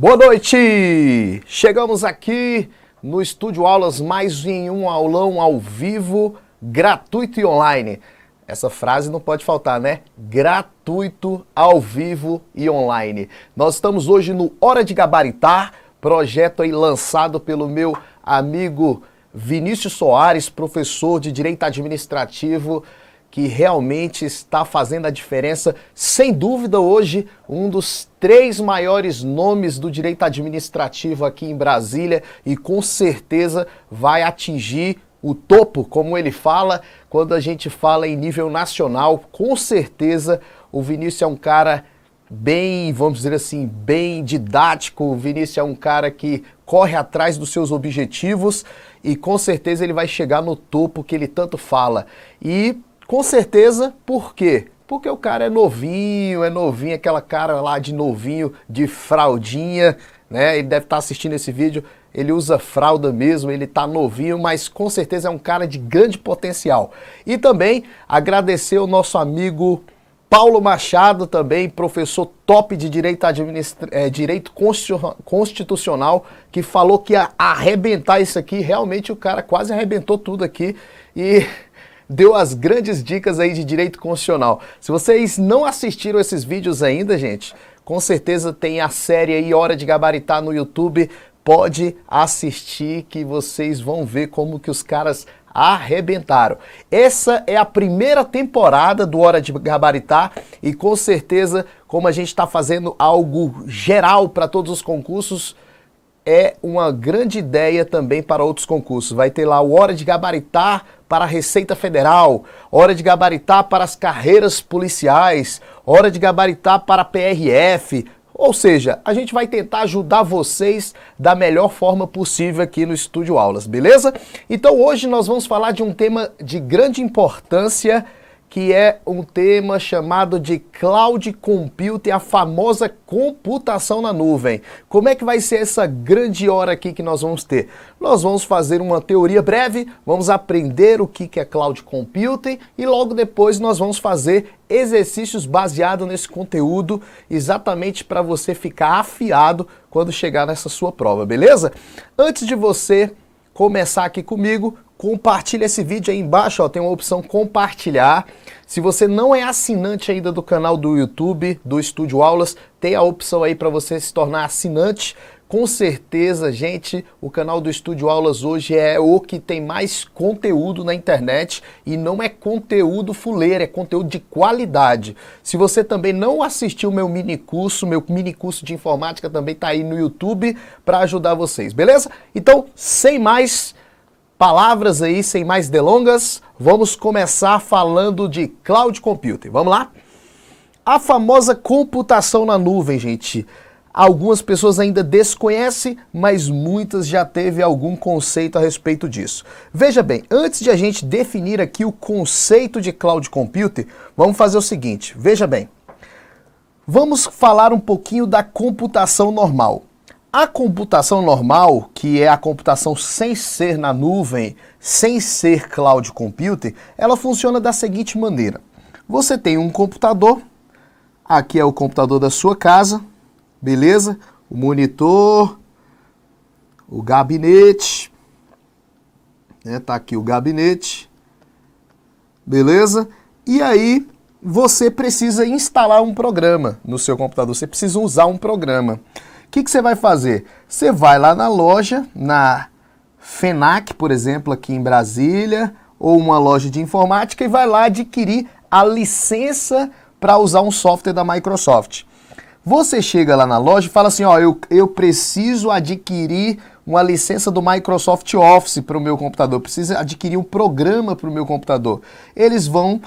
Boa noite! Chegamos aqui no Estúdio Aulas, mais em um aulão ao vivo, gratuito e online. Essa frase não pode faltar, né? Gratuito, ao vivo e online. Nós estamos hoje no Hora de Gabaritar, projeto aí lançado pelo meu amigo Vinícius Soares, professor de Direito Administrativo, que realmente está fazendo a diferença. Sem dúvida, hoje, um dos 3 maiores nomes do direito administrativo aqui em Brasília e com certeza vai atingir o topo, como ele fala, quando a gente fala em nível nacional. Com certeza, o Vinícius é um cara bem, vamos dizer assim, bem didático. O Vinícius é um cara que corre atrás dos seus objetivos e com certeza ele vai chegar no topo que ele tanto fala. E com certeza, por quê? Porque o cara é novinho, aquela cara lá de novinho, de fraldinha, né? Ele deve estar assistindo esse vídeo, ele usa fralda mesmo, ele tá novinho, mas com certeza é um cara de grande potencial. E também agradecer ao nosso amigo Paulo Machado, também professor top de Direito Constitucional, que falou que ia arrebentar isso aqui. Realmente o cara quase arrebentou tudo aqui e deu as grandes dicas aí de direito constitucional. Se vocês não assistiram esses vídeos ainda, gente, com certeza tem a série aí Hora de Gabaritar no YouTube. Pode assistir que vocês vão ver como que os caras arrebentaram. Essa é a primeira temporada do Hora de Gabaritar e com certeza, como a gente está fazendo algo geral para todos os concursos, é uma grande ideia também para outros concursos. Vai ter lá o Hora de Gabaritar para a Receita Federal, Hora de Gabaritar para as carreiras policiais, Hora de Gabaritar para a PRF. Ou seja, a gente vai tentar ajudar vocês da melhor forma possível aqui no Estúdio Aulas, beleza? Então hoje nós vamos falar de um tema de grande importância, que é um tema chamado de Cloud Computing, a famosa computação na nuvem. Como é que vai ser essa grande hora aqui que nós vamos ter? Nós vamos fazer uma teoria breve, vamos aprender o que é Cloud Computing e logo depois nós vamos fazer exercícios baseados nesse conteúdo, exatamente para você ficar afiado quando chegar nessa sua prova, beleza? Antes de você começar aqui comigo, compartilha esse vídeo aí embaixo, ó, tem uma opção compartilhar. Se você não é assinante ainda do canal do YouTube, do Estúdio Aulas, tem a opção aí para você se tornar assinante. Com certeza, gente, o canal do Estúdio Aulas hoje é o que tem mais conteúdo na internet e não é conteúdo fuleiro, é conteúdo de qualidade. Se você também não assistiu meu mini curso de informática também tá aí no YouTube para ajudar vocês, beleza? Então, sem mais palavras aí, sem mais delongas, vamos começar falando de Cloud Computing. Vamos lá? A famosa computação na nuvem, gente. Algumas pessoas ainda desconhecem, mas muitas já teve algum conceito a respeito disso. Veja bem, antes de a gente definir aqui o conceito de Cloud Computing, vamos fazer o seguinte, veja bem. Vamos falar um pouquinho da computação normal. A computação normal, que é a computação sem ser na nuvem, sem ser Cloud Computing, ela funciona da seguinte maneira. Você tem um computador, aqui é o computador da sua casa, beleza? O monitor, o gabinete, né? Tá aqui o gabinete, beleza? E aí você precisa instalar um programa no seu computador, você precisa usar um programa. O que você vai fazer? Você vai lá na loja, na FENAC, por exemplo, aqui em Brasília, ou uma loja de informática e vai lá adquirir a licença para usar um software da Microsoft. Você chega lá na loja e fala assim, ó, eu preciso adquirir uma licença do Microsoft Office para o meu computador, preciso adquirir um programa para o meu computador. Eles vão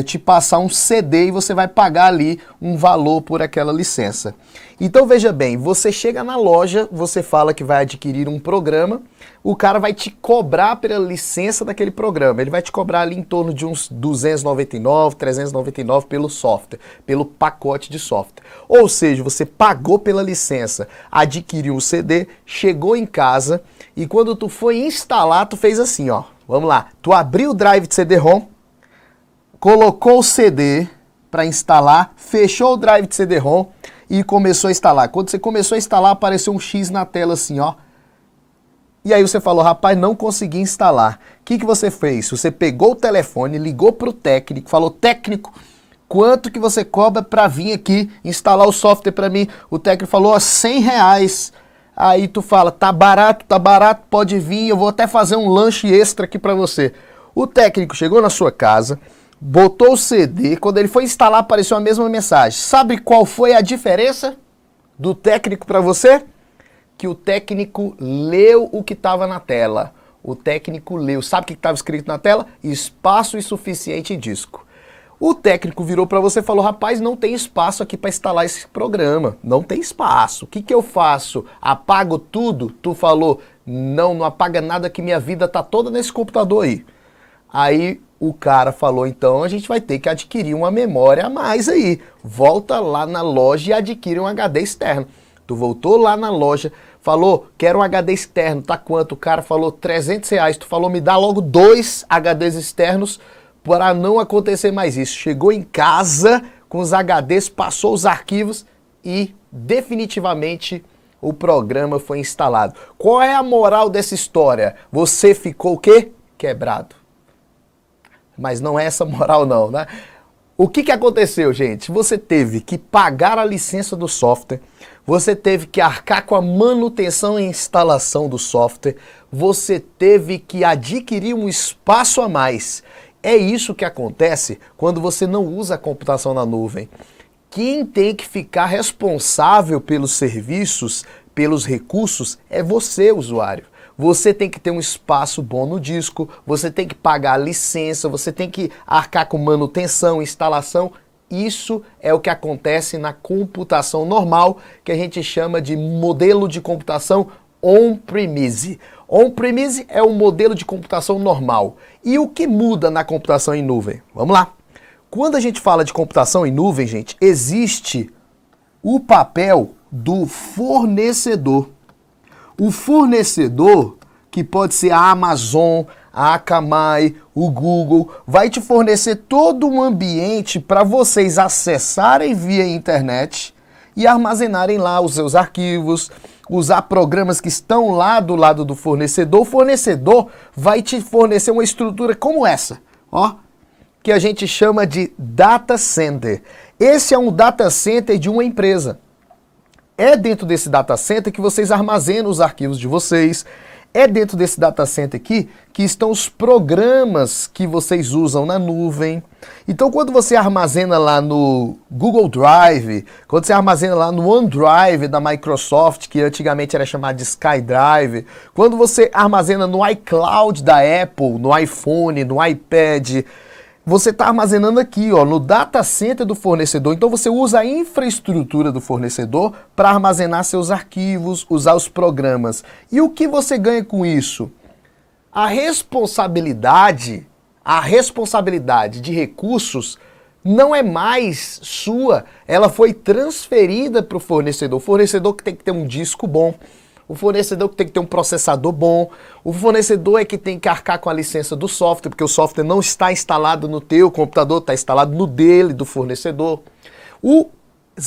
te passar um CD e você vai pagar ali um valor por aquela licença. Então veja bem, você chega na loja, você fala que vai adquirir um programa, o cara vai te cobrar pela licença daquele programa, ele vai te cobrar ali em torno de uns 299, 399 pelo software, pelo pacote de software. Ou seja, você pagou pela licença, adquiriu um CD, chegou em casa e quando tu foi instalar, tu fez assim, ó, vamos lá, tu abriu o drive de CD-ROM, colocou o CD para instalar, fechou o drive de CD-ROM e começou a instalar. Quando você começou a instalar, apareceu um X na tela assim, ó. E aí você falou, rapaz, não consegui instalar. O que você fez? Você pegou o telefone, ligou para o técnico, falou, técnico, quanto que você cobra para vir aqui instalar o software para mim? O técnico falou, R$100. Aí tu fala, tá barato, pode vir, eu vou até fazer um lanche extra aqui para você. O técnico chegou na sua casa, botou o CD, quando ele foi instalar apareceu a mesma mensagem. Sabe qual foi a diferença do técnico para você? Que o técnico leu o que estava na tela. O técnico leu. Sabe o que estava escrito na tela? Espaço insuficiente em disco. O técnico virou para você e falou, rapaz, não tem espaço aqui para instalar esse programa. Não tem espaço. O que eu faço? Apago tudo? Tu falou, não apaga nada que minha vida tá toda nesse computador aí. Aí o cara falou, então a gente vai ter que adquirir uma memória a mais aí. Volta lá na loja e adquire um HD externo. Tu voltou lá na loja, falou, quero um HD externo, tá quanto? O cara falou R$300. Tu falou, me dá logo 2 HDs externos para não acontecer mais isso. Chegou em casa com os HDs, passou os arquivos e definitivamente o programa foi instalado. Qual é a moral dessa história? Você ficou o quê? Quebrado. Mas não é essa moral não, né? O que aconteceu, gente? Você teve que pagar a licença do software, você teve que arcar com a manutenção e instalação do software, você teve que adquirir um espaço a mais. É isso que acontece quando você não usa a computação na nuvem. Quem tem que ficar responsável pelos serviços, pelos recursos, é você, usuário. Você tem que ter um espaço bom no disco, você tem que pagar a licença, você tem que arcar com manutenção, instalação. Isso é o que acontece na computação normal, que a gente chama de modelo de computação on-premise. On-premise é um modelo de computação normal. E o que muda na computação em nuvem? Vamos lá. Quando a gente fala de computação em nuvem, gente, existe o papel do fornecedor. O fornecedor, que pode ser a Amazon, a Akamai, o Google, vai te fornecer todo um ambiente para vocês acessarem via internet e armazenarem lá os seus arquivos, usar programas que estão lá do lado do fornecedor. O fornecedor vai te fornecer uma estrutura como essa, ó, que a gente chama de data center. Esse é um data center de uma empresa. É dentro desse data center que vocês armazenam os arquivos de vocês. É dentro desse data center aqui que estão os programas que vocês usam na nuvem. Então, quando você armazena lá no Google Drive, quando você armazena lá no OneDrive da Microsoft, que antigamente era chamado de SkyDrive, quando você armazena no iCloud da Apple, no iPhone, no iPad, você está armazenando aqui, ó, no data center do fornecedor. Então você usa a infraestrutura do fornecedor para armazenar seus arquivos, usar os programas. E o que você ganha com isso? A responsabilidade de recursos não é mais sua. Ela foi transferida para o fornecedor. O fornecedor que tem que ter um disco bom. O fornecedor que tem que ter um processador bom, o fornecedor é que tem que arcar com a licença do software, porque o software não está instalado no teu computador, está instalado no dele, do fornecedor. Os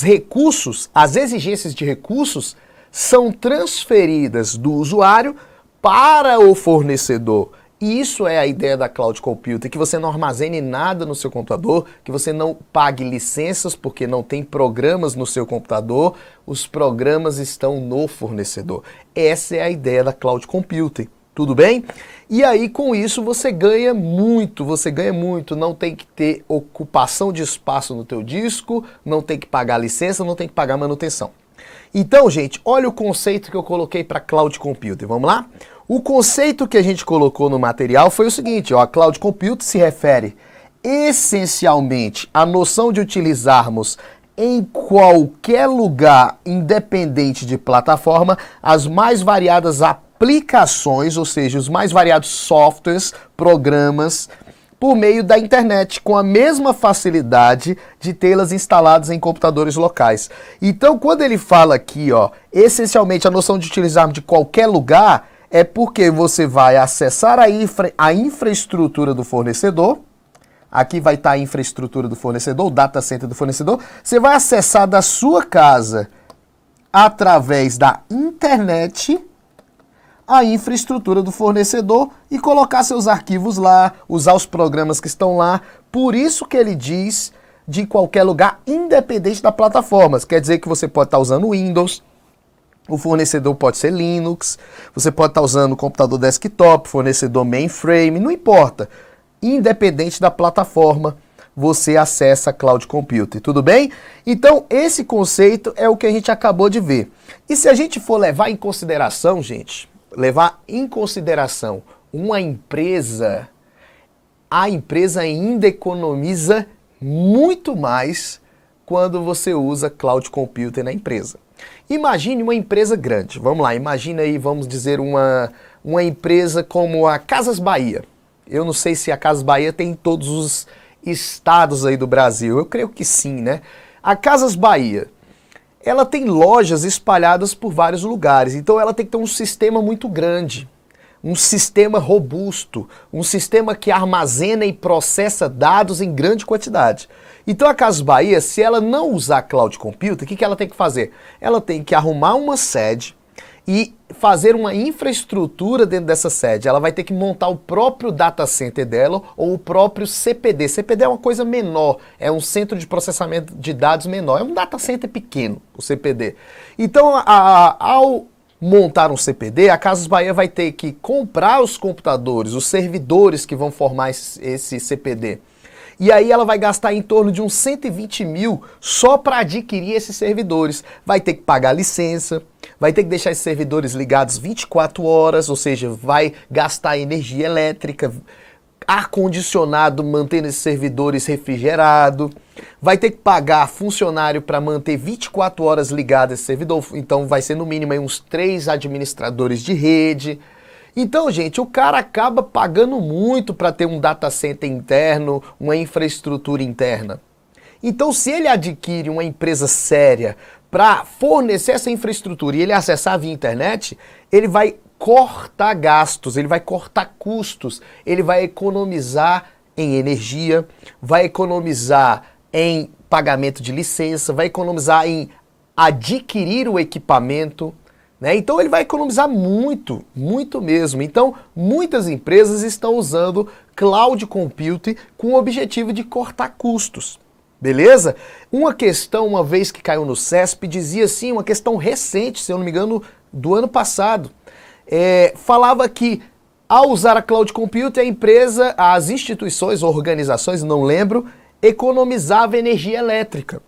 recursos, as exigências de recursos, são transferidas do usuário para o fornecedor. E isso é a ideia da Cloud Computing, que você não armazene nada no seu computador, que você não pague licenças porque não tem programas no seu computador, os programas estão no fornecedor. Essa é a ideia da Cloud Computing, tudo bem? E aí com isso você ganha muito, não tem que ter ocupação de espaço no teu disco, não tem que pagar licença, não tem que pagar manutenção. Então, gente, olha o conceito que eu coloquei para Cloud Computing, vamos lá? O conceito que a gente colocou no material foi o seguinte, ó, a Cloud Computing se refere essencialmente à noção de utilizarmos em qualquer lugar, independente de plataforma, as mais variadas aplicações, ou seja, os mais variados softwares, programas, por meio da internet, com a mesma facilidade de tê-las instaladas em computadores locais. Então, quando ele fala aqui, ó, essencialmente a noção de utilizarmos de qualquer lugar, é porque você vai acessar a infraestrutura do fornecedor, Aqui vai estar a infraestrutura do fornecedor, o data center do fornecedor. Você vai acessar da sua casa, através da internet, a infraestrutura do fornecedor e colocar seus arquivos lá, usar os programas que estão lá. Por isso que ele diz de qualquer lugar, independente da plataforma. Quer dizer que você pode estar usando Windows, o fornecedor pode ser Linux, você pode estar usando computador desktop, fornecedor mainframe, não importa. Independente da plataforma, você acessa Cloud Computing, tudo bem? Então, esse conceito é o que a gente acabou de ver. E se a gente for levar em consideração, gente, uma empresa, a empresa ainda economiza muito mais quando você usa Cloud Computing na empresa. Imagine uma empresa grande, vamos lá, imagina aí, vamos dizer, uma empresa como a Casas Bahia. Eu não sei se a Casas Bahia tem em todos os estados aí do Brasil, eu creio que sim, né? A Casas Bahia, ela tem lojas espalhadas por vários lugares, então ela tem que ter um sistema muito grande, um sistema robusto, um sistema que armazena e processa dados em grande quantidade. Então a Casas Bahia, se ela não usar Cloud Computing, o que ela tem que fazer? Ela tem que arrumar uma sede e fazer uma infraestrutura dentro dessa sede. Ela vai ter que montar o próprio data center dela ou o próprio CPD. CPD é uma coisa menor, é um centro de processamento de dados menor, é um data center pequeno, o CPD. Então, ao montar um CPD, a Casas Bahia vai ter que comprar os computadores, os servidores que vão formar esse CPD. E aí ela vai gastar em torno de uns 120 mil só para adquirir esses servidores. Vai ter que pagar licença, vai ter que deixar esses servidores ligados 24 horas, ou seja, vai gastar energia elétrica, ar-condicionado mantendo esses servidores refrigerados, vai ter que pagar funcionário para manter 24 horas ligado esse servidor, então vai ser no mínimo aí uns 3 administradores de rede. Então, gente, o cara acaba pagando muito para ter um data center interno, uma infraestrutura interna. Então, se ele adquire uma empresa séria para fornecer essa infraestrutura e ele acessar via internet, ele vai cortar gastos, ele vai cortar custos, ele vai economizar em energia, vai economizar em pagamento de licença, vai economizar em adquirir o equipamento, né? Então ele vai economizar muito, muito mesmo. Então muitas empresas estão usando Cloud Computing com o objetivo de cortar custos. Beleza? Uma questão, uma vez que caiu no CESP, dizia assim, uma questão recente, se eu não me engano, do ano passado, falava que ao usar a Cloud Computing, a empresa, as instituições, organizações, não lembro, economizava energia elétrica.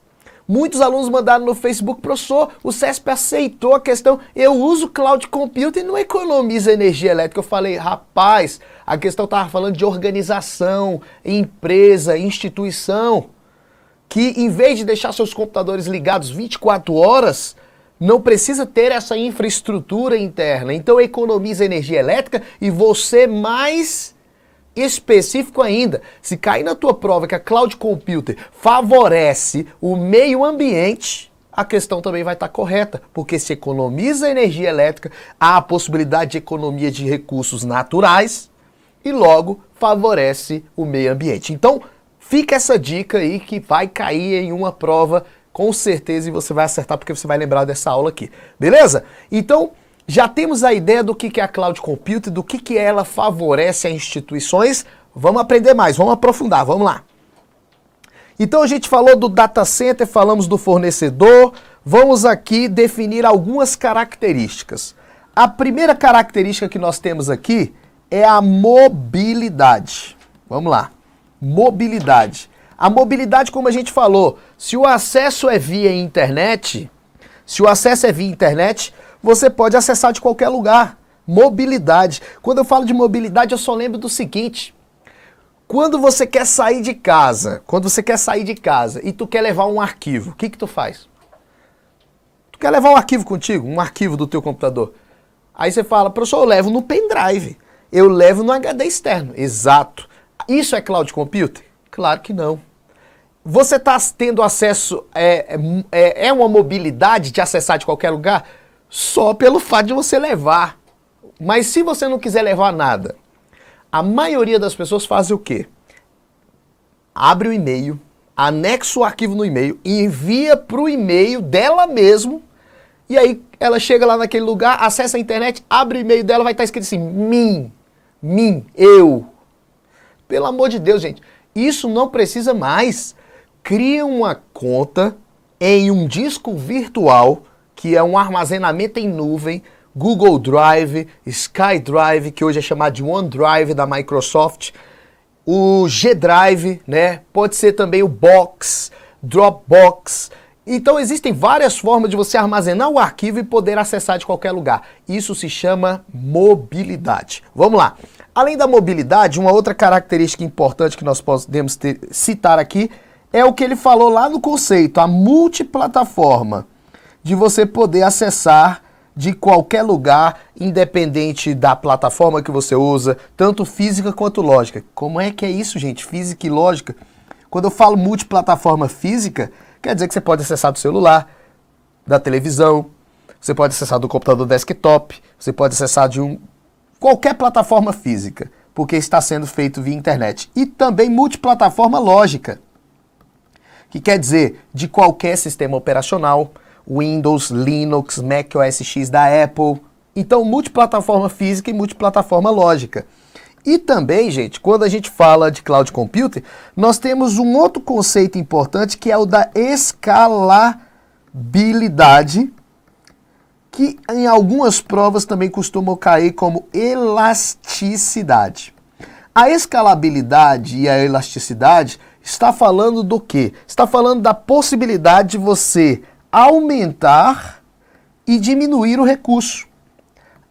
Muitos alunos mandaram no Facebook, professor, o CESP aceitou a questão, eu uso Cloud Computing e não economiza energia elétrica. Eu falei, rapaz, a questão estava falando de organização, empresa, instituição, que em vez de deixar seus computadores ligados 24 horas, não precisa ter essa infraestrutura interna. Então economiza energia elétrica e você mais específico ainda, se cair na tua prova que a Cloud Computing favorece o meio ambiente, a questão também vai estar correta, porque se economiza energia elétrica, há a possibilidade de economia de recursos naturais e logo favorece o meio ambiente. Então, fica essa dica aí que vai cair em uma prova com certeza e você vai acertar porque você vai lembrar dessa aula aqui. Beleza? Então, já temos a ideia do que é a Cloud Computing, do que ela favorece as instituições. Vamos aprender mais, vamos aprofundar, vamos lá. Então a gente falou do data center, falamos do fornecedor, vamos aqui definir algumas características. A primeira característica que nós temos aqui é a mobilidade. Vamos lá, mobilidade. A mobilidade, como a gente falou, se o acesso é via internet, você pode acessar de qualquer lugar. Mobilidade. Quando eu falo de mobilidade, eu só lembro do seguinte. Quando você quer sair de casa, e tu quer levar um arquivo, o que tu faz? Tu quer levar um arquivo contigo, um arquivo do teu computador. Aí você fala, professor, eu levo no pendrive, eu levo no HD externo. Exato. Isso é Cloud Computing? Claro que não. Você está tendo acesso, é uma mobilidade de acessar de qualquer lugar? Só pelo fato de você levar. Mas se você não quiser levar nada, a maioria das pessoas faz o quê? abre o e-mail, anexa o arquivo no e-mail e envia para o e-mail dela mesmo. E aí ela chega lá naquele lugar, acessa a internet, abre o e-mail dela, vai estar escrito assim, eu. Pelo amor de Deus, gente, isso não precisa mais. Cria uma conta em um disco virtual, que é um armazenamento em nuvem, Google Drive, SkyDrive, que hoje é chamado de OneDrive da Microsoft, o G-Drive, né? Pode ser também o Box, Dropbox. Então existem várias formas de você armazenar o arquivo e poder acessar de qualquer lugar. Isso se chama mobilidade. Vamos lá. Além da mobilidade, uma outra característica importante que nós podemos citar aqui é o que ele falou lá no conceito, a multiplataforma, de você poder acessar de qualquer lugar, independente da plataforma que você usa, tanto física quanto lógica. Como é que é isso, gente? Física e lógica. Quando eu falo multiplataforma física, quer dizer que você pode acessar do celular, da televisão, você pode acessar do computador desktop, você pode acessar de qualquer plataforma física, porque está sendo feito via internet. E também multiplataforma lógica, que quer dizer de qualquer sistema operacional, Windows, Linux, Mac OS X da Apple. Então, multiplataforma física e multiplataforma lógica. E também, gente, quando a gente fala de cloud computing, nós temos um outro conceito importante que é o da escalabilidade, que em algumas provas também costumam cair como elasticidade. A escalabilidade e a elasticidade está falando do quê? Está falando da possibilidade de você aumentar e diminuir o recurso.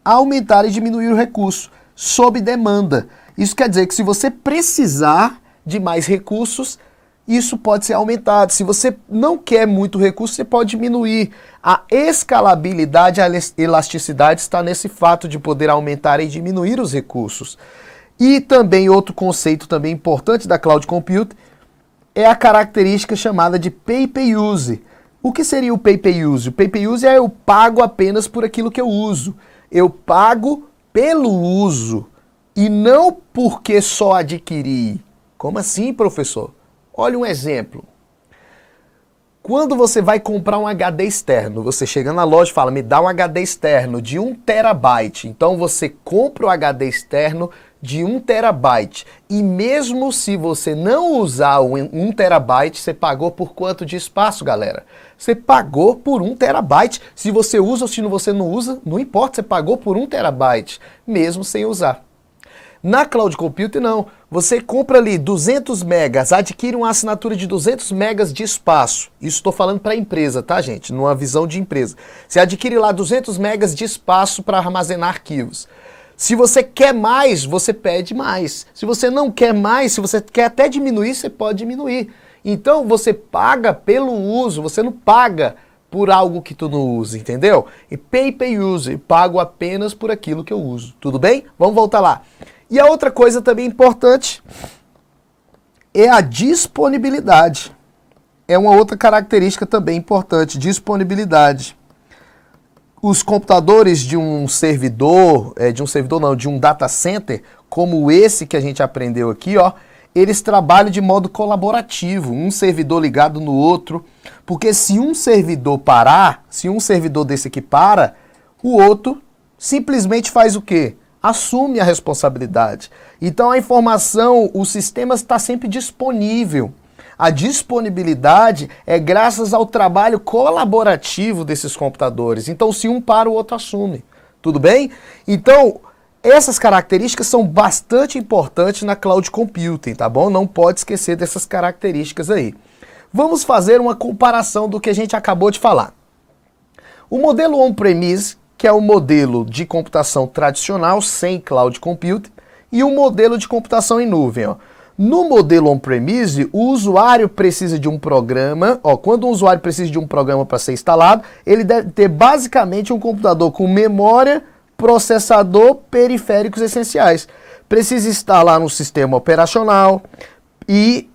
Aumentar e diminuir o recurso sob demanda. Isso quer dizer que se você precisar de mais recursos, isso pode ser aumentado. Se você não quer muito recurso, você pode diminuir. A escalabilidade, a elasticidade está nesse fato de poder aumentar e diminuir os recursos. E também outro conceito também importante da Cloud Computing é a característica chamada de pay-per-use. O que seria o pay-per-use? O pay-per-use é eu pago apenas por aquilo que eu uso. Eu pago pelo uso e não porque só adquiri. Como assim, professor? Olha um exemplo. Quando você vai comprar um HD externo, você chega na loja e fala, me dá um HD externo de 1 terabyte. Então você compra o HD externo de 1 terabyte. E mesmo se você não usar o 1 terabyte, você pagou por quanto de espaço, galera? Você pagou por 1 terabyte. Se você usa ou se você não usa, não importa, você pagou por 1 terabyte, mesmo sem usar. Na Cloud Computing não, você compra ali 200 megas, adquire uma assinatura de 200 megas de espaço. Isso estou falando para a empresa, tá, gente? Numa visão de empresa. Você adquire lá 200 megas de espaço para armazenar arquivos. Se você quer mais, você pede mais. Se você não quer mais, se você quer até diminuir, você pode diminuir. Então você paga pelo uso, você não paga por algo que tu não usa, entendeu? E pay-per-use, pago apenas por aquilo que eu uso. Tudo bem? Vamos voltar lá. E a outra coisa também importante é a disponibilidade. É uma outra característica também importante, disponibilidade. Os computadores de um servidor, de um data center, como esse que a gente aprendeu aqui, ó, eles trabalham de modo colaborativo, um servidor ligado no outro, porque se um servidor parar, se um servidor desse aqui para, o outro simplesmente faz o quê? Assume a responsabilidade. Então a informação, o sistema está sempre disponível. A disponibilidade é graças ao trabalho colaborativo desses computadores. Então se um para, o outro assume. Tudo bem? Então essas características são bastante importantes na Cloud Computing, tá bom? Não pode esquecer dessas características aí. Vamos fazer uma comparação do que a gente acabou de falar. O modelo on-premise, que é o modelo de computação tradicional, sem Cloud Computing, e o modelo de computação em nuvem. Ó. No modelo on-premise, o usuário precisa de um programa. Quando um usuário precisa de um programa para ser instalado, ele deve ter basicamente um computador com memória, processador, periféricos essenciais. Precisa instalar no sistema operacional e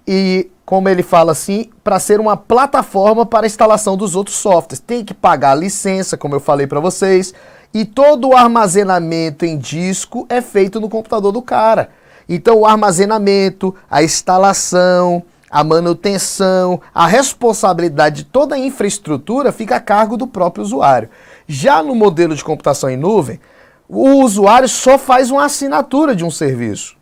como ele fala assim, para ser uma plataforma para a instalação dos outros softwares. Tem que pagar a licença, como eu falei para vocês, e todo o armazenamento em disco é feito no computador do cara. Então o armazenamento, a instalação, a manutenção, a responsabilidade de toda a infraestrutura fica a cargo do próprio usuário. Já no modelo de computação em nuvem, o usuário só faz uma assinatura de um serviço.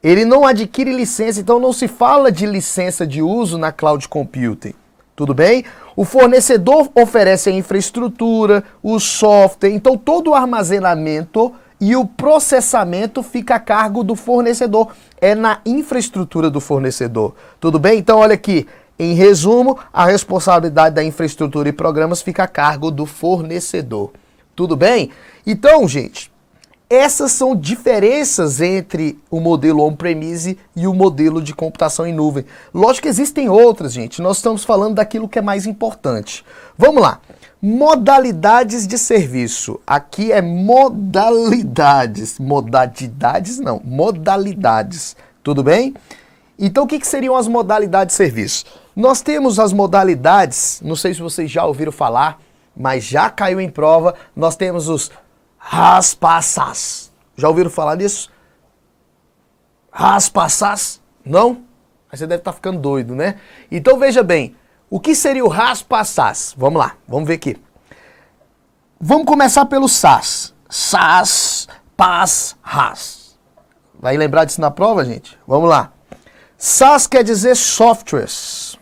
Ele não adquire licença, então não se fala de licença de uso na cloud computing. Tudo bem? O fornecedor oferece a infraestrutura, o software, então todo o armazenamento e o processamento fica a cargo do fornecedor. É na infraestrutura do fornecedor. Tudo bem? Então, olha aqui. Em resumo, a responsabilidade da infraestrutura e programas fica a cargo do fornecedor. Tudo bem? Então, gente, essas são diferenças entre o modelo on-premise e o modelo de computação em nuvem. Lógico que existem outras, gente. Nós estamos falando daquilo que é mais importante. Vamos lá. Modalidades de serviço. Aqui é modalidades. Modalidades não, modalidades. Tudo bem? Então, o que seriam as modalidades de serviço? Nós temos as modalidades, não sei se vocês já ouviram falar, mas já caiu em prova, nós temos os RAS-PASAs. Já ouviram falar nisso? RAS-PASAs? Não? Aí você deve estar ficando doido, né? Então, veja bem. O que seria o RAS-PASAs? Vamos lá, vamos ver aqui. Vamos começar pelo SAS. SAS, PAS, RAS. Vai lembrar disso na prova, gente? Vamos lá. SAS quer dizer softwares.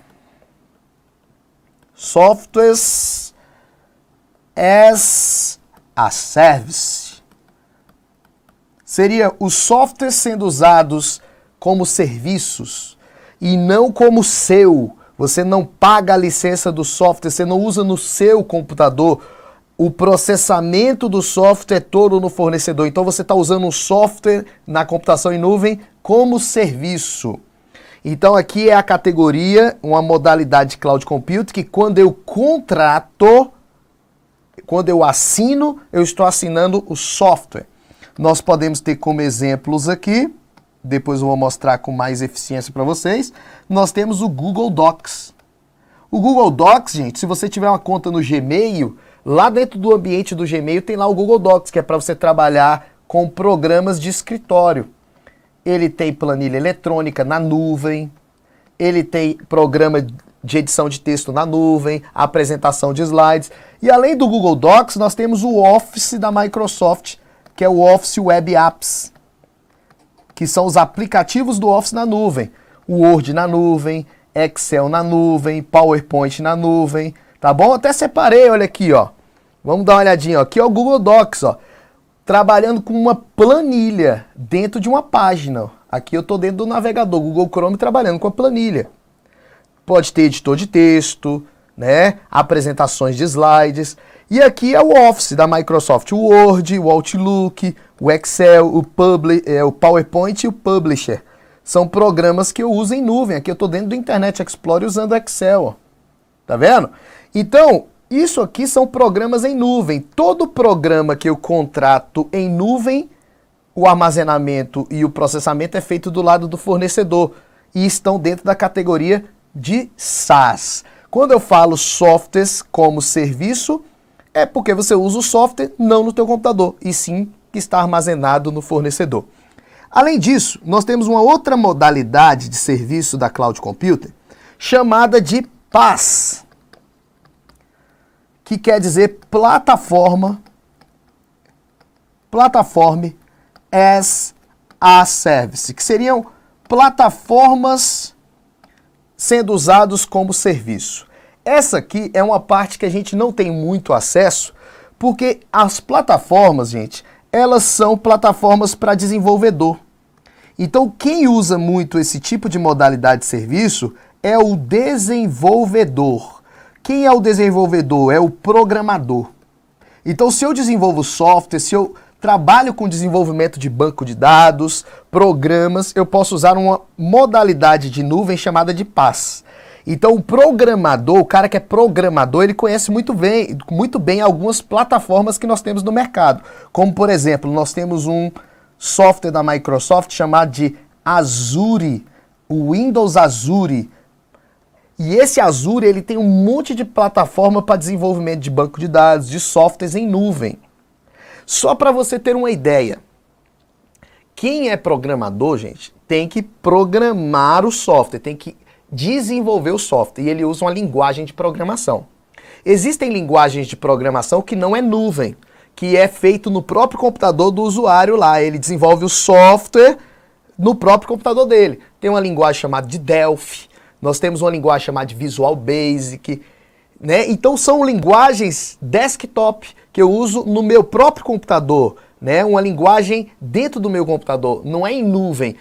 Softwares as a service. Seria os softwares sendo usados como serviços e não como seu. Você não paga a licença do software, você não usa no seu computador. O processamento do software é todo no fornecedor. Então você está usando o software na computação em nuvem como serviço. Então aqui é a categoria, uma modalidade de cloud computing, que quando eu contrato, quando eu assino, eu estou assinando o software. Nós podemos ter como exemplos aqui, depois eu vou mostrar com mais eficiência para vocês, nós temos o Google Docs. O Google Docs, gente, se você tiver uma conta no Gmail, lá dentro do ambiente do Gmail tem lá o Google Docs, que é para você trabalhar com programas de escritório. Ele tem planilha eletrônica na nuvem, ele tem programa de edição de texto na nuvem, apresentação de slides. E além do Google Docs, nós temos o Office da Microsoft, que é o Office Web Apps, que são os aplicativos do Office na nuvem. O Word na nuvem, Excel na nuvem, PowerPoint na nuvem, tá bom? Até separei, olha aqui, ó. Vamos dar uma olhadinha, ó. Aqui é o Google Docs, ó. Trabalhando com uma planilha dentro de uma página. Aqui eu estou dentro do navegador Google Chrome trabalhando com a planilha. Pode ter editor de texto, né? Apresentações de slides. E aqui é o Office da Microsoft, o Word, o Outlook, o Excel, o PowerPoint e o Publisher. São programas que eu uso em nuvem. Aqui eu estou dentro do Internet Explorer usando o Excel. Ó. Tá vendo? Então, isso aqui são programas em nuvem. Todo programa que eu contrato em nuvem, o armazenamento e o processamento é feito do lado do fornecedor. E estão dentro da categoria de SaaS. Quando eu falo softwares como serviço, é porque você usa o software não no teu computador, e sim que está armazenado no fornecedor. Além disso, nós temos uma outra modalidade de serviço da Cloud Computing, chamada de PaaS, que quer dizer Platform as a Service, que seriam plataformas sendo usados como serviço. Essa aqui é uma parte que a gente não tem muito acesso, porque as plataformas, gente, elas são plataformas para desenvolvedor. Então, quem usa muito esse tipo de modalidade de serviço é o desenvolvedor. Quem é o desenvolvedor? É o programador. Então, se eu desenvolvo software, se eu trabalho com desenvolvimento de banco de dados, programas, eu posso usar uma modalidade de nuvem chamada de PaaS. Então, o programador, o cara que é programador, ele conhece muito bem algumas plataformas que nós temos no mercado. Como, por exemplo, nós temos um software da Microsoft chamado de Azure, o Windows Azure. E esse Azure, ele tem um monte de plataforma para desenvolvimento de banco de dados, de softwares em nuvem. Só para você ter uma ideia, quem é programador, gente, tem que programar o software, tem que desenvolver o software, e ele usa uma linguagem de programação. Existem linguagens de programação que não é nuvem, que é feito no próprio computador do usuário lá. Ele desenvolve o software no próprio computador dele. Tem uma linguagem chamada de Delphi, nós temos uma linguagem chamada de Visual Basic, né? Então são linguagens desktop que eu uso no meu próprio computador, né? Uma linguagem dentro do meu computador, não é em nuvem.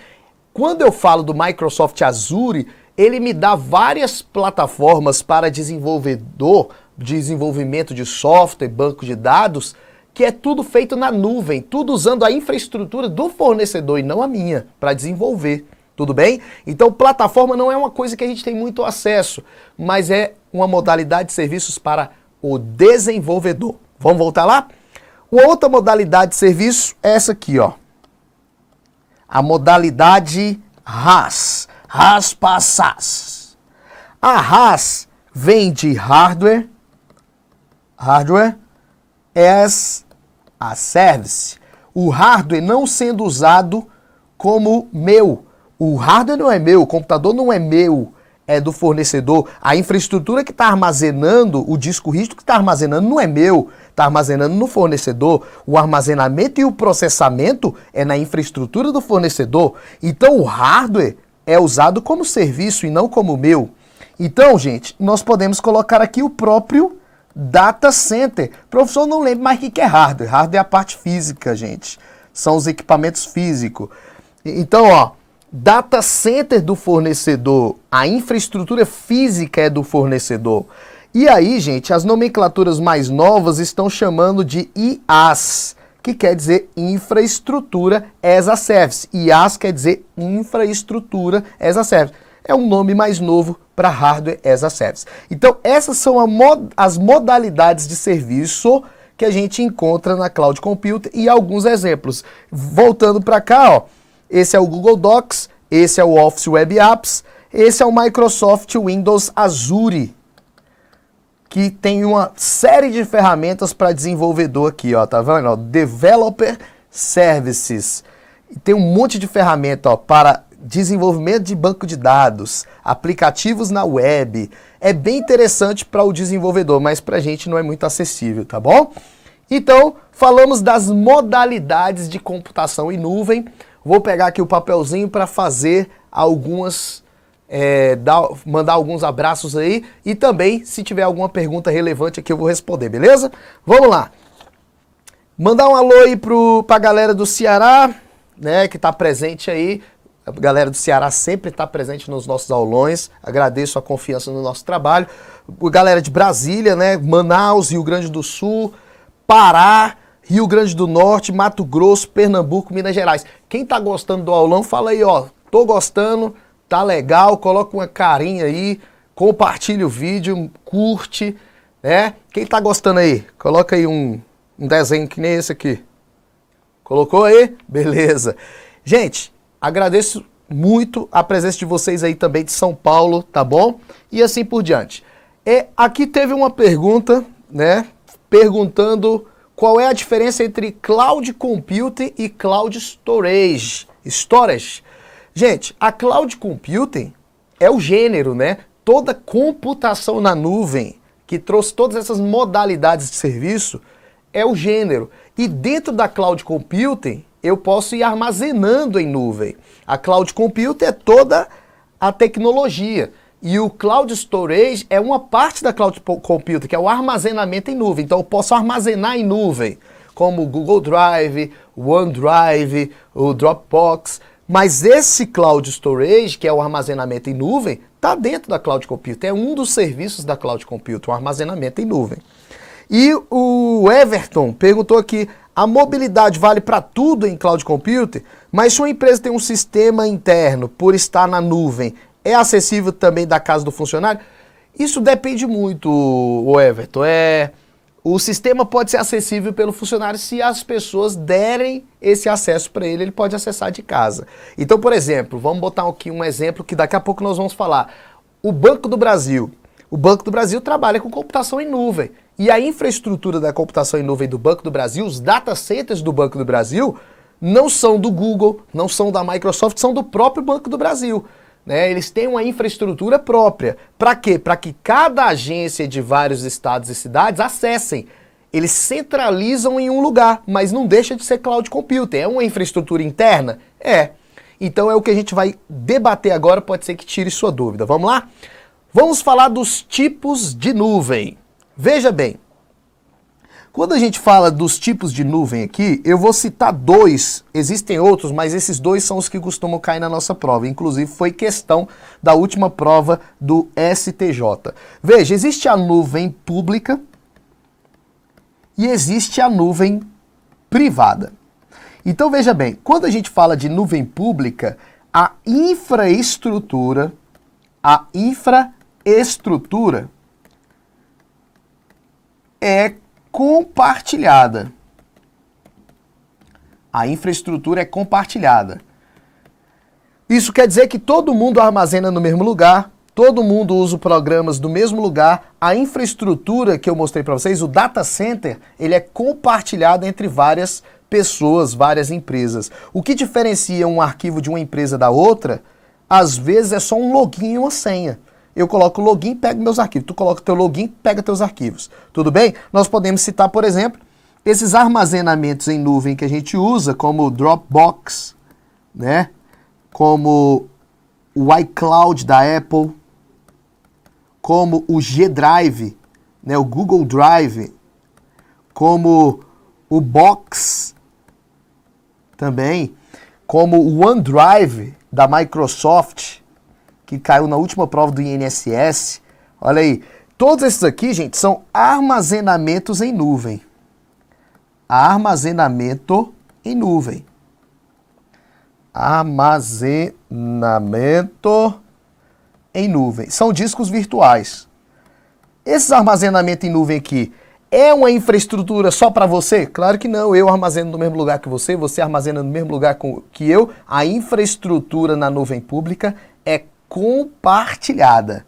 Quando eu falo do Microsoft Azure, ele me dá várias plataformas para desenvolvimento de software, banco de dados, que é tudo feito na nuvem, tudo usando a infraestrutura do fornecedor e não a minha, para desenvolver. Tudo bem? Então, plataforma não é uma coisa que a gente tem muito acesso, mas é uma modalidade de serviços para o desenvolvedor. Vamos voltar lá? Outra modalidade de serviço é essa aqui, ó. A modalidade RaaS. RaaS para SaaS. A RaaS vem de Hardware as a Service. O hardware não sendo usado como meu. O hardware não é meu, o computador não é meu, é do fornecedor. A infraestrutura que está armazenando, o disco rígido que está armazenando não é meu, está armazenando no fornecedor. O armazenamento e o processamento é na infraestrutura do fornecedor. Então o hardware é usado como serviço e não como meu. Então, gente, nós podemos colocar aqui o próprio data center. Professor, não lembro mais o que é hardware. Hardware é a parte física, gente. São os equipamentos físicos. Então, ó, data center do fornecedor, a infraestrutura física é do fornecedor. E aí, gente, as nomenclaturas mais novas estão chamando de IaaS, que quer dizer Infraestrutura as a Service. IaaS quer dizer Infraestrutura as a Service. É um nome mais novo para Hardware as a Service. Então, essas são as modalidades de serviço que a gente encontra na Cloud Computing e alguns exemplos. Voltando para cá, ó. Esse é o Google Docs, esse é o Office Web Apps, esse é o Microsoft Windows Azure, que tem uma série de ferramentas para desenvolvedor aqui, ó, tá vendo? Ó, Developer Services. Tem um monte de ferramenta, ó, para desenvolvimento de banco de dados, aplicativos na web. É bem interessante para o desenvolvedor, mas para a gente não é muito acessível, tá bom? Então, falamos das modalidades de computação em nuvem. Vou pegar aqui o papelzinho para fazer algumas, mandar alguns abraços aí e também, se tiver alguma pergunta relevante aqui, eu vou responder, beleza? Vamos lá. Mandar um alô aí para a galera do Ceará, né, que está presente aí. A galera do Ceará sempre está presente nos nossos aulões. Agradeço a confiança no nosso trabalho. A galera de Brasília, né, Manaus, Rio Grande do Sul, Pará, Rio Grande do Norte, Mato Grosso, Pernambuco, Minas Gerais. Quem tá gostando do aulão, fala aí, ó. Tô gostando, tá legal, coloca uma carinha aí, compartilha o vídeo, curte, né? Quem tá gostando aí, coloca aí um desenho que nem esse aqui. Colocou aí? Beleza. Gente, agradeço muito a presença de vocês aí também de São Paulo, tá bom? E assim por diante. Aqui teve uma pergunta, né? Perguntando qual é a diferença entre Cloud Computing e Cloud Storage. Gente, a Cloud Computing é o gênero, né? Toda computação na nuvem, que trouxe todas essas modalidades de serviço, é o gênero. E dentro da Cloud Computing, eu posso ir armazenando em nuvem. A Cloud Computing é toda a tecnologia. E o Cloud Storage é uma parte da Cloud Computing, que é o armazenamento em nuvem. Então eu posso armazenar em nuvem, como o Google Drive, o OneDrive, o Dropbox. Mas esse Cloud Storage, que é o armazenamento em nuvem, está dentro da Cloud Computing. É um dos serviços da Cloud Computing, o armazenamento em nuvem. E o Everton perguntou aqui, a mobilidade vale para tudo em Cloud Computing, mas se uma empresa tem um sistema interno por estar na nuvem, é acessível também da casa do funcionário? Isso depende muito, o Everton. O sistema pode ser acessível pelo funcionário se as pessoas derem esse acesso para ele, ele pode acessar de casa. Então, por exemplo, vamos botar aqui um exemplo que daqui a pouco nós vamos falar. O Banco do Brasil. O Banco do Brasil trabalha com computação em nuvem. E a infraestrutura da computação em nuvem do Banco do Brasil, os data centers do Banco do Brasil, não são do Google, não são da Microsoft, são do próprio Banco do Brasil. né? Eles têm uma infraestrutura própria. Para quê? Para que cada agência de vários estados e cidades acessem. Eles centralizam em um lugar, mas não deixa de ser cloud computing. É uma infraestrutura interna? É. Então é o que a gente vai debater agora, pode ser que tire sua dúvida. Vamos lá? Vamos falar dos tipos de nuvem. Veja bem, quando a gente fala dos tipos de nuvem aqui, eu vou citar dois, existem outros, mas esses dois são os que costumam cair na nossa prova. Inclusive foi questão da última prova do STJ. Veja, existe a nuvem pública e existe a nuvem privada. Então veja bem, quando a gente fala de nuvem pública, a infraestrutura é compartilhada. A infraestrutura é compartilhada. Isso quer dizer que todo mundo armazena no mesmo lugar, todo mundo usa programas do mesmo lugar. A infraestrutura que eu mostrei para vocês, o data center, ele é compartilhado entre várias pessoas, várias empresas. O que diferencia um arquivo de uma empresa da outra, às vezes é só um login e uma senha. Eu coloco o login e pego meus arquivos. Tu coloca o teu login, pega teus arquivos. Tudo bem? Nós podemos citar, por exemplo, esses armazenamentos em nuvem que a gente usa, como o Dropbox, né? Como o iCloud da Apple, como o G Drive, né? O Google Drive, como o Box também, como o OneDrive da Microsoft, que caiu na última prova do INSS. Olha aí, todos esses aqui, gente, são armazenamentos em nuvem. Armazenamento em nuvem. Armazenamento em nuvem. São discos virtuais. Esses armazenamentos em nuvem aqui, é uma infraestrutura só para você? Claro que não, eu armazeno no mesmo lugar que você armazena no mesmo lugar que eu. A infraestrutura na nuvem pública é compartilhada.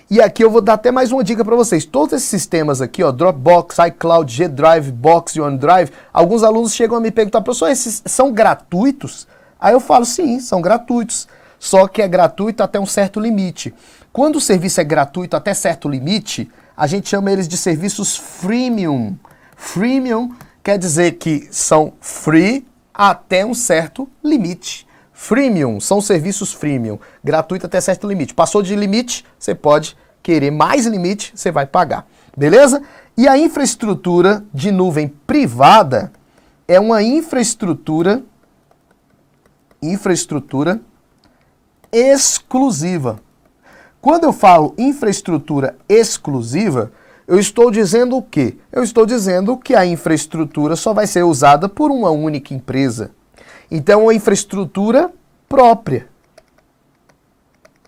E aqui eu vou dar até mais uma dica para vocês. Todos esses sistemas aqui, ó, Dropbox, iCloud, G Drive, Box e OneDrive, alguns alunos chegam a me perguntar, professor, esses são gratuitos? Aí eu falo, sim, são gratuitos. Só que é gratuito até um certo limite. Quando o serviço é gratuito até certo limite, a gente chama eles de serviços freemium. Freemium quer dizer que são free até um certo limite. Freemium são serviços freemium, gratuito até certo limite. Passou de limite, você pode querer mais limite, você vai pagar. Beleza? E a infraestrutura de nuvem privada é uma infraestrutura exclusiva. Quando eu falo infraestrutura exclusiva, eu estou dizendo o quê? Eu estou dizendo que a infraestrutura só vai ser usada por uma única empresa. Então, é uma infraestrutura própria.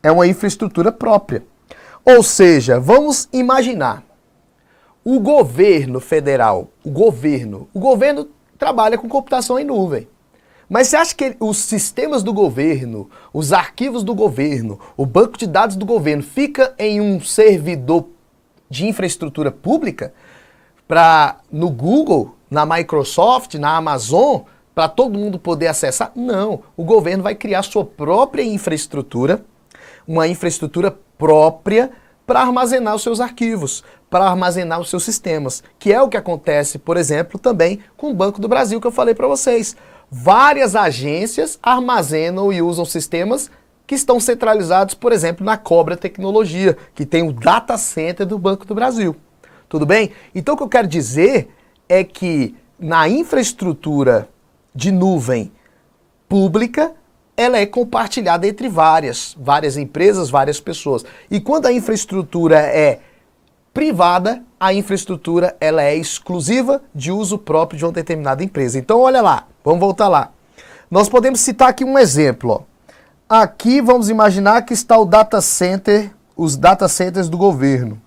É uma infraestrutura própria. Ou seja, vamos imaginar, o governo federal, o governo trabalha com computação em nuvem. Mas você acha que os sistemas do governo, os arquivos do governo, o banco de dados do governo fica em um servidor de infraestrutura pública? No Google, na Microsoft, na Amazon, para todo mundo poder acessar? Não. O governo vai criar sua própria infraestrutura, uma infraestrutura própria para armazenar os seus arquivos, para armazenar os seus sistemas, que é o que acontece, por exemplo, também com o Banco do Brasil, que eu falei para vocês. Várias agências armazenam e usam sistemas que estão centralizados, por exemplo, na Cobra Tecnologia, que tem o data center do Banco do Brasil. Tudo bem? Então o que eu quero dizer é que na infraestrutura de nuvem pública, ela é compartilhada entre várias empresas, várias pessoas. E quando a infraestrutura é privada, a infraestrutura ela é exclusiva de uso próprio de uma determinada empresa. Então olha lá, vamos voltar lá. Nós podemos citar aqui um exemplo. Ó. Aqui vamos imaginar que está o data center, os data centers do governo,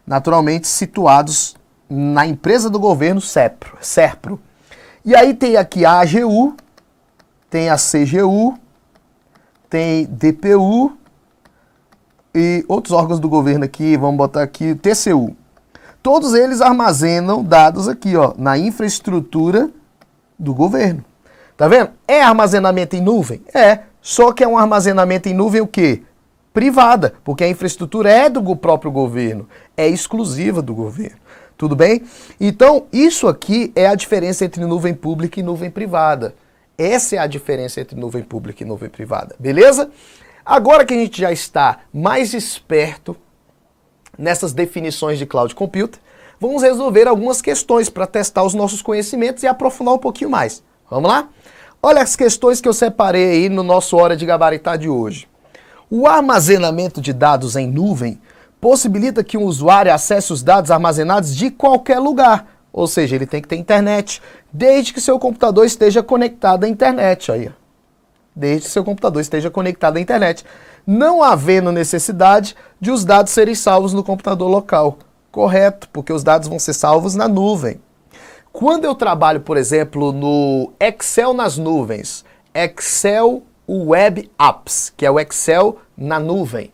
naturalmente situados na empresa do governo SERPRO. E aí tem aqui a AGU, tem a CGU, tem DPU e outros órgãos do governo aqui, vamos botar aqui o TCU. Todos eles armazenam dados aqui, ó, na infraestrutura do governo. Tá vendo? É armazenamento em nuvem? É. Só que é um armazenamento em nuvem o quê? Privada, porque a infraestrutura é do próprio governo, é exclusiva do governo. Tudo bem? Então, isso aqui é a diferença entre nuvem pública e nuvem privada. Essa é a diferença entre nuvem pública e nuvem privada, beleza? Agora que a gente já está mais esperto nessas definições de cloud computing, vamos resolver algumas questões para testar os nossos conhecimentos e aprofundar um pouquinho mais. Vamos lá? Olha as questões que eu separei aí no nosso Hora de Gabaritar de hoje. O armazenamento de dados em nuvem possibilita que um usuário acesse os dados armazenados de qualquer lugar. Ou seja, ele tem que ter internet, desde que seu computador esteja conectado à internet. Aí, desde que seu computador esteja conectado à internet. Não havendo necessidade de os dados serem salvos no computador local. Correto, porque os dados vão ser salvos na nuvem. Quando eu trabalho, por exemplo, no Excel nas nuvens, Excel Web Apps, que é o Excel na nuvem,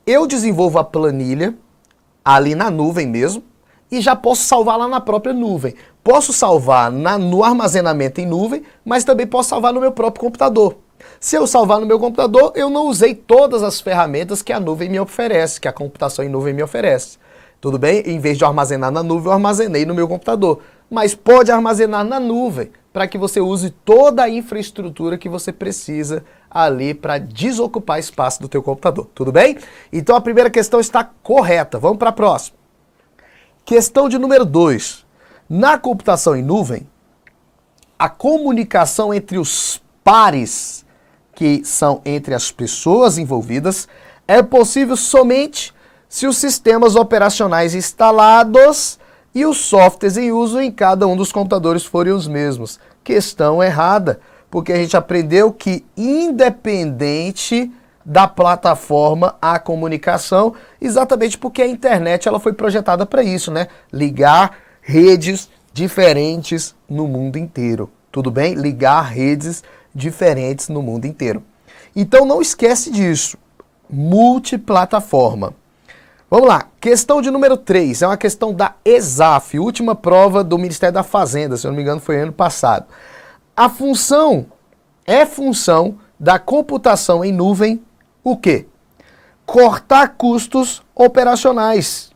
eu desenvolvo a planilha ali na nuvem mesmo e já posso salvar lá na própria nuvem. Posso salvar no armazenamento em nuvem, mas também posso salvar no meu próprio computador. Se eu salvar no meu computador, eu não usei todas as ferramentas que a nuvem me oferece, que a computação em nuvem me oferece. Tudo bem? Em vez de eu armazenar na nuvem, eu armazenei no meu computador. Mas pode armazenar na nuvem, para que você use toda a infraestrutura que você precisa ali para desocupar espaço do teu computador. Tudo bem? Então a primeira questão está correta. Vamos para a próxima. Questão de número 2. Na computação em nuvem, a comunicação entre os pares, que são entre as pessoas envolvidas, é possível somente se os sistemas operacionais instalados e os softwares em uso em cada um dos computadores forem os mesmos. Questão errada, porque a gente aprendeu que independente da plataforma a comunicação, exatamente porque a internet ela foi projetada para isso, né? Ligar redes diferentes no mundo inteiro. Tudo bem? Ligar redes diferentes no mundo inteiro. Então não esquece disso. Multiplataforma. Vamos lá, questão de número 3, é uma questão da ESAF, última prova do Ministério da Fazenda, se eu não me engano foi ano passado. A função da computação em nuvem, o quê? Cortar custos operacionais.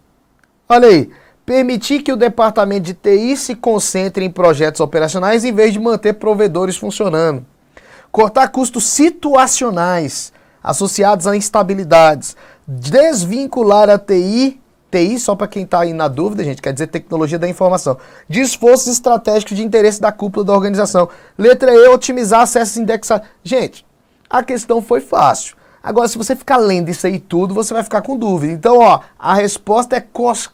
Olha aí, permitir que o departamento de TI se concentre em projetos operacionais em vez de manter provedores funcionando. Cortar custos situacionais associados a instabilidades. Desvincular a TI só para quem está aí na dúvida, gente, quer dizer tecnologia da informação, de esforços estratégicos de interesse da cúpula da organização. Letra E, otimizar acessos indexados. Gente, a questão foi fácil. Agora, se você ficar lendo isso aí tudo, você vai ficar com dúvida. Então, ó, a resposta é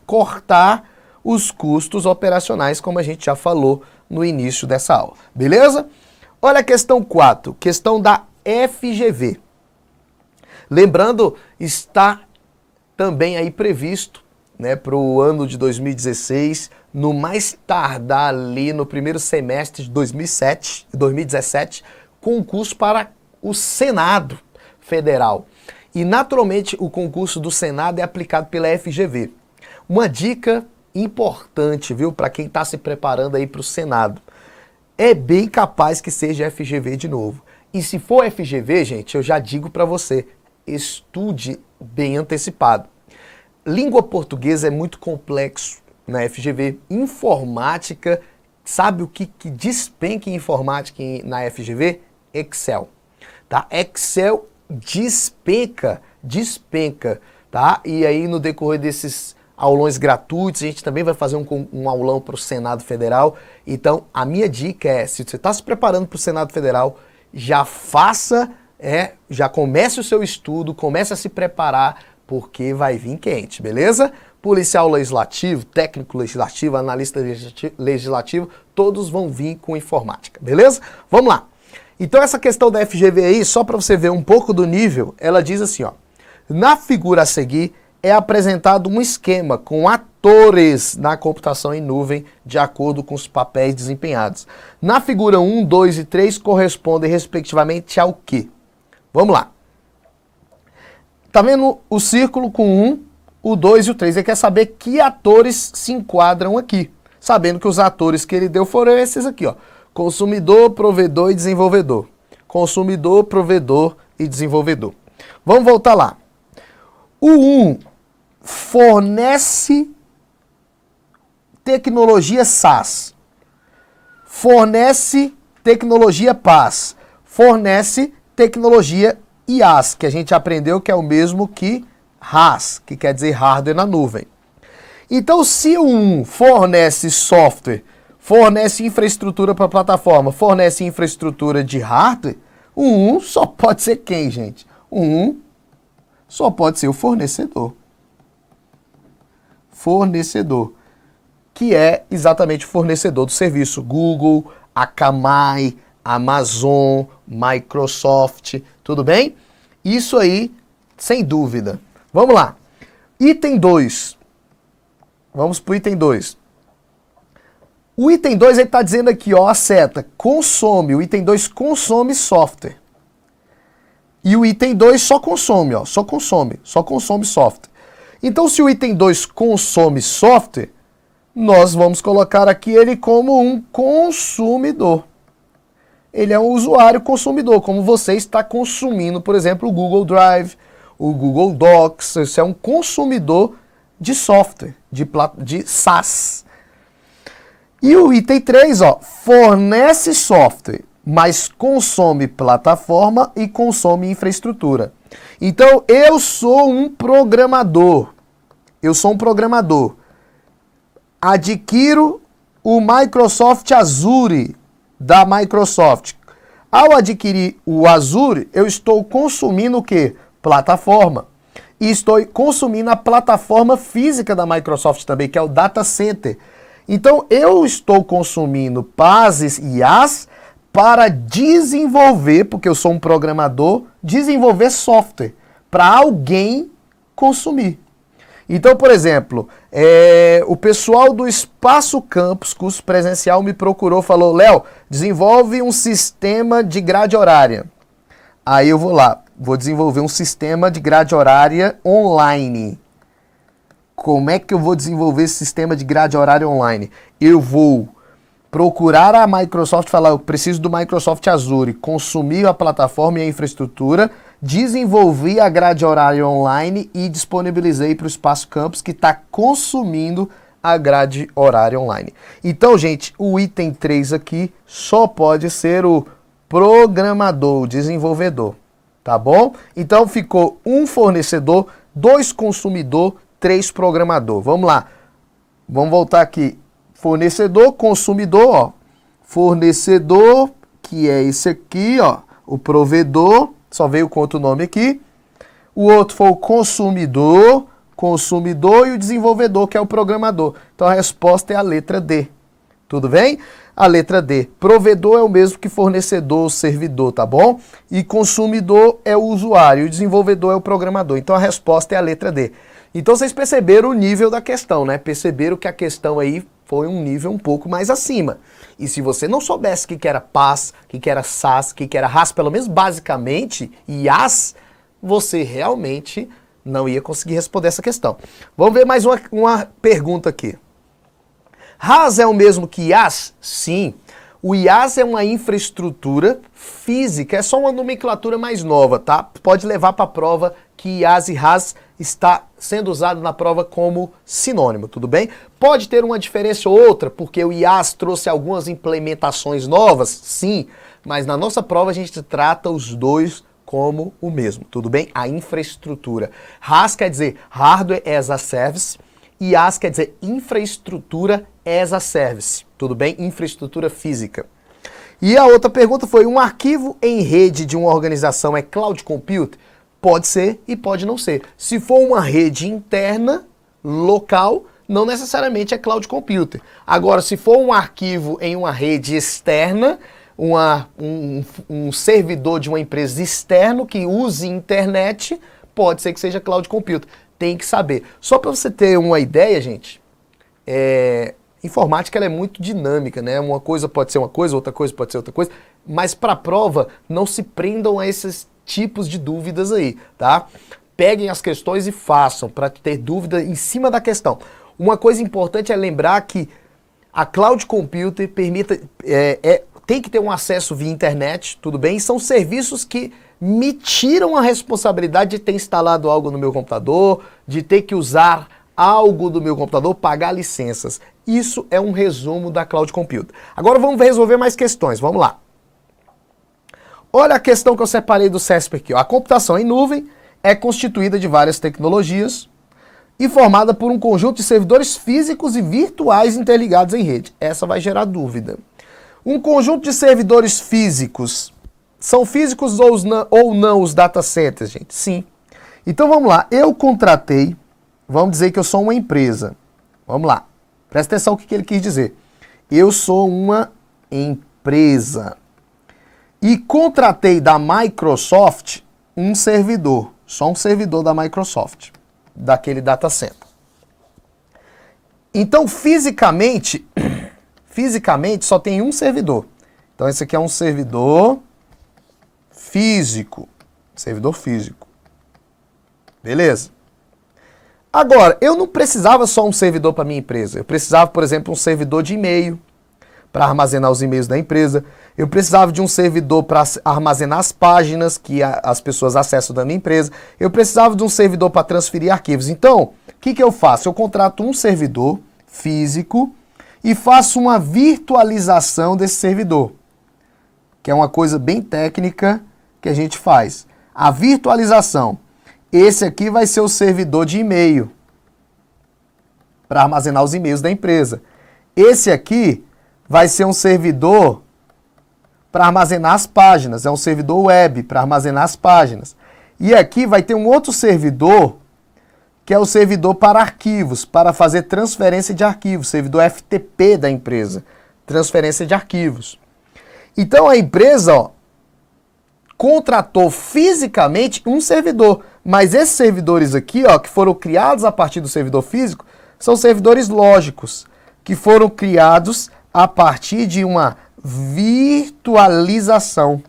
cortar os custos operacionais, como a gente já falou no início dessa aula. Beleza? Olha a questão 4, questão da FGV. Lembrando, está também aí previsto, né, para o ano de 2016, no mais tardar ali no primeiro semestre de 2017, concurso para o Senado Federal. E naturalmente o concurso do Senado é aplicado pela FGV. Uma dica importante, viu, para quem está se preparando aí para o Senado. É bem capaz que seja FGV de novo. E se for FGV, gente, eu já digo para você, estude bem antecipado. Língua portuguesa é muito complexo na FGV. Informática, sabe o que despenca em informática na FGV? Excel. Tá? Excel despenca, tá? E aí no decorrer desses aulões gratuitos, a gente também vai fazer um aulão para o Senado Federal. Então, a minha dica é, se você está se preparando para o Senado Federal, já já comece o seu estudo, comece a se preparar, porque vai vir quente, beleza? Policial legislativo, técnico legislativo, analista legislativo, todos vão vir com informática, beleza? Vamos lá. Então essa questão da FGV aí, só para você ver um pouco do nível, ela diz assim, ó. Na figura a seguir é apresentado um esquema com atores na computação em nuvem de acordo com os papéis desempenhados. Na figura 1, 2 e 3 correspondem respectivamente ao quê? Vamos lá. Tá vendo o círculo com 1, o 2 e o 3? Ele quer saber que atores se enquadram aqui. Sabendo que os atores que ele deu foram esses aqui, ó. Consumidor, provedor e desenvolvedor. consumidor, provedor e desenvolvedor. Vamos voltar lá. O 1 fornece tecnologia SaaS, fornece tecnologia PaaS, fornece tecnologia IaaS, que a gente aprendeu que é o mesmo que RaaS, que quer dizer hardware na nuvem. Então, se o 1 fornece software, fornece infraestrutura para a plataforma, fornece infraestrutura de hardware, o 1 só pode ser quem, gente? O 1 só pode ser o fornecedor. Fornecedor, que é exatamente o fornecedor do serviço. Google, Akamai, Amazon, Microsoft, tudo bem? Isso aí, sem dúvida. Vamos lá. Item 2. Vamos para o item 2. O item 2 ele está dizendo aqui, ó, a seta, consome. O item 2 consome software. E o item 2 só consome, ó, só consome software. Então, se o item 2 consome software, nós vamos colocar aqui ele como um consumidor. Ele é um usuário consumidor, como você está consumindo, por exemplo, o Google Drive, o Google Docs. Isso é um consumidor de software, de SaaS. E o item 3, ó, fornece software, mas consome plataforma e consome infraestrutura. Então, eu sou um programador. Adquiro o Microsoft Azure da Microsoft. Ao adquirir o Azure, eu estou consumindo o quê? Plataforma. E estou consumindo a plataforma física da Microsoft também, que é o Data Center. Então, eu estou consumindo PaaS e IaaS para desenvolver, porque eu sou um programador, desenvolver software para alguém consumir. Então, por exemplo, o pessoal do Espaço Campus, curso presencial, me procurou, falou, Léo, desenvolve um sistema de grade horária. Aí eu vou lá, vou desenvolver um sistema de grade horária online. Como é que eu vou desenvolver esse sistema de grade horária online? Eu vou procurar a Microsoft, falar, eu preciso do Microsoft Azure, consumir a plataforma e a infraestrutura, desenvolvi a grade horária online e disponibilizei para o Espaço Campus, que está consumindo a grade horária online. Então, gente, o item 3 aqui só pode ser o programador, o desenvolvedor, tá bom? Então, ficou 1 fornecedor, 2 consumidor, 3 programador. Vamos lá, vamos voltar aqui. Fornecedor, consumidor, ó. Fornecedor, que é esse aqui, ó. O provedor, só veio com outro nome aqui. O outro foi o consumidor e o desenvolvedor, que é o programador. Então a resposta é a letra D. Tudo bem? A letra D. Provedor é o mesmo que fornecedor, servidor, tá bom? E consumidor é o usuário, e o desenvolvedor é o programador. Então a resposta é a letra D. Então vocês perceberam o nível da questão, né? Perceberam que a questão aí foi um nível um pouco mais acima. E se você não soubesse o que era PaaS, o que era SaaS, o que era RaaS, pelo menos basicamente, IaaS, você realmente não ia conseguir responder essa questão. Vamos ver mais uma pergunta aqui. RaaS é o mesmo que IaaS? Sim. O IaaS é uma infraestrutura física, é só uma nomenclatura mais nova, tá? Pode levar para a prova que IaaS e RaaS está sendo usado na prova como sinônimo, tudo bem? Pode ter uma diferença ou outra, porque o IaaS trouxe algumas implementações novas, sim, mas na nossa prova a gente trata os dois como o mesmo, tudo bem? A infraestrutura. RaaS quer dizer Hardware as a Service, IaaS quer dizer Infraestrutura as a Service, tudo bem? Infraestrutura física. E a outra pergunta foi, um arquivo em rede de uma organização é Cloud Computing? Pode ser e pode não ser. Se for uma rede interna, local, não necessariamente é Cloud Computing. Agora, se for um arquivo em uma rede externa, um servidor de uma empresa externa que use internet, pode ser que seja Cloud Computing. Tem que saber. Só para você ter uma ideia, gente, informática ela é muito dinâmica, né? Uma coisa pode ser uma coisa, outra coisa pode ser outra coisa, mas para a prova não se prendam a esses tipos de dúvidas aí, tá? Peguem as questões e façam para ter dúvida em cima da questão. Uma coisa importante é lembrar que a Cloud Computing tem que ter um acesso via internet, tudo bem? São serviços que me tiram a responsabilidade de ter instalado algo no meu computador, de ter que usar algo do meu computador, pagar licenças. Isso é um resumo da Cloud Computing. Agora vamos resolver mais questões, vamos lá. Olha a questão que eu separei do CESP aqui. Ó. A computação em nuvem é constituída de várias tecnologias e formada por um conjunto de servidores físicos e virtuais interligados em rede. Essa vai gerar dúvida. Um conjunto de servidores físicos, são físicos ou não os data centers, gente? Sim. Então vamos lá, eu contratei, vamos dizer que eu sou uma empresa. Vamos lá, presta atenção no que ele quis dizer. Eu sou uma empresa e contratei da Microsoft um servidor, só um servidor da Microsoft, daquele data center. Então, fisicamente só tem um servidor. Então, esse aqui é um servidor físico. Servidor físico. Beleza? Agora, eu não precisava só um servidor para minha empresa. Eu precisava, por exemplo, um servidor de e-mail para armazenar os e-mails da empresa. Eu precisava de um servidor para armazenar as páginas que as pessoas acessam da minha empresa. Eu precisava de um servidor para transferir arquivos. Então, o que eu faço? Eu contrato um servidor físico e faço uma virtualização desse servidor, que é uma coisa bem técnica que a gente faz. A virtualização. Esse aqui vai ser o servidor de e-mail para armazenar os e-mails da empresa. Esse aqui vai ser um servidor para armazenar as páginas, é um servidor web para armazenar as páginas. E aqui vai ter um outro servidor, que é o servidor para arquivos, para fazer transferência de arquivos, servidor FTP da empresa, transferência de arquivos. Então a empresa, ó, contratou fisicamente um servidor, mas esses servidores aqui, ó, que foram criados a partir do servidor físico, são servidores lógicos, que foram criados a partir de uma virtualização.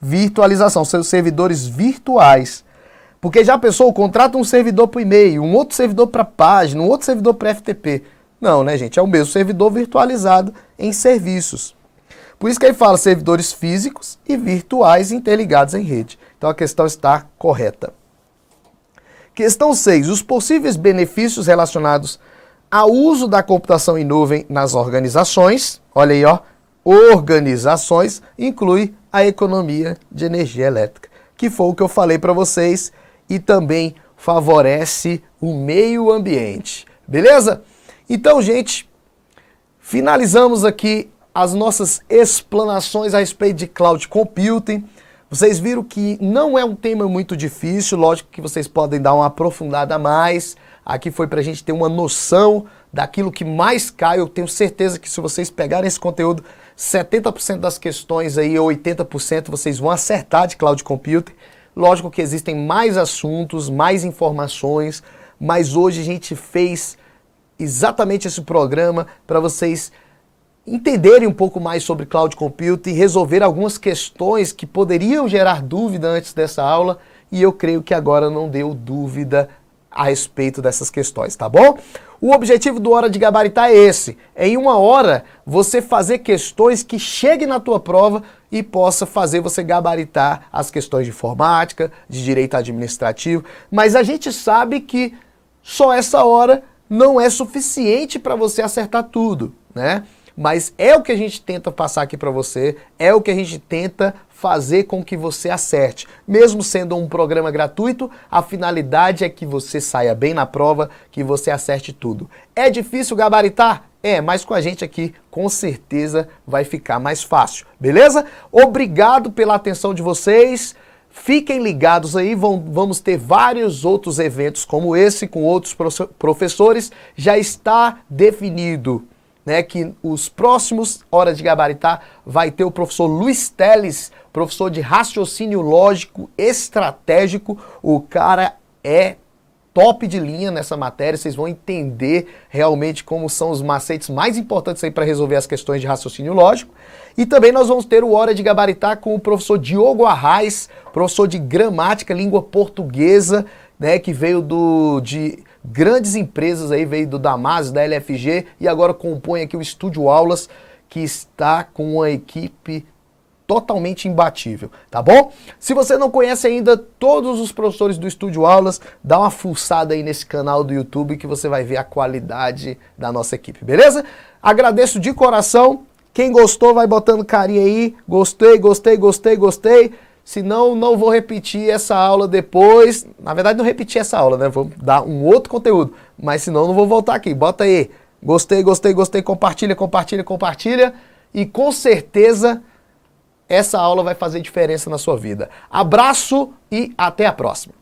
Virtualização, são servidores virtuais. Porque já a pessoa contrata um servidor para e-mail, um outro servidor para página, um outro servidor para FTP. Não, né, gente? É o mesmo servidor virtualizado em serviços. Por isso que ele fala servidores físicos e virtuais interligados em rede. Então a questão está correta. Questão 6. Os possíveis benefícios relacionados ao uso da computação em nuvem nas organizações. Olha aí, ó. Organizações inclui a economia de energia elétrica, que foi o que eu falei para vocês, e também favorece o meio ambiente. Beleza? Então, gente, finalizamos aqui as nossas explanações a respeito de Cloud Computing. Vocês viram que não é um tema muito difícil, lógico que vocês podem dar uma aprofundada a mais. Aqui foi para a gente ter uma noção daquilo que mais cai. Eu tenho certeza que se vocês pegarem esse conteúdo, 70% das questões aí, ou 80%, vocês vão acertar de Cloud Computing. Lógico que existem mais assuntos, mais informações, mas hoje a gente fez exatamente esse programa para vocês entenderem um pouco mais sobre Cloud Computing e resolver algumas questões que poderiam gerar dúvida antes dessa aula, e eu creio que agora não deu dúvida a respeito dessas questões, tá bom? O objetivo do Hora de Gabaritar é esse, é em uma hora você fazer questões que cheguem na tua prova e possa fazer você gabaritar as questões de informática, de direito administrativo, mas a gente sabe que só essa hora não é suficiente para você acertar tudo, né? Mas é o que a gente tenta passar aqui para você, é o que a gente tenta fazer com que você acerte. Mesmo sendo um programa gratuito, a finalidade é que você saia bem na prova, que você acerte tudo. É difícil gabaritar? É, mas com a gente aqui, com certeza, vai ficar mais fácil, beleza? Obrigado pela atenção de vocês. Fiquem ligados aí, vamos ter vários outros eventos como esse, com outros professores. Já está definido, né, que os próximos Horas de Gabaritar vai ter o professor Luiz Teles, professor de raciocínio lógico estratégico. O cara é top de linha nessa matéria, vocês vão entender realmente como são os macetes mais importantes aí para resolver as questões de raciocínio lógico. E também nós vamos ter o Hora de Gabaritar com o professor Diogo Arraes, professor de gramática, língua portuguesa, né, que veio de grandes empresas aí, veio do Damásio, da LFG, e agora compõe aqui o Estúdio Aulas, que está com uma equipe totalmente imbatível, tá bom? Se você não conhece ainda todos os professores do Estúdio Aulas, dá uma fuçada aí nesse canal do YouTube que você vai ver a qualidade da nossa equipe, beleza? Agradeço de coração. Quem gostou vai botando carinha aí. Gostei, gostei, gostei, gostei. Senão, não vou repetir essa aula depois. Na verdade, não repetir essa aula, né? Vou dar um outro conteúdo. Mas senão, não vou voltar aqui. Bota aí. Gostei, gostei, gostei. Compartilha, compartilha, compartilha. E com certeza, essa aula vai fazer diferença na sua vida. Abraço e até a próxima.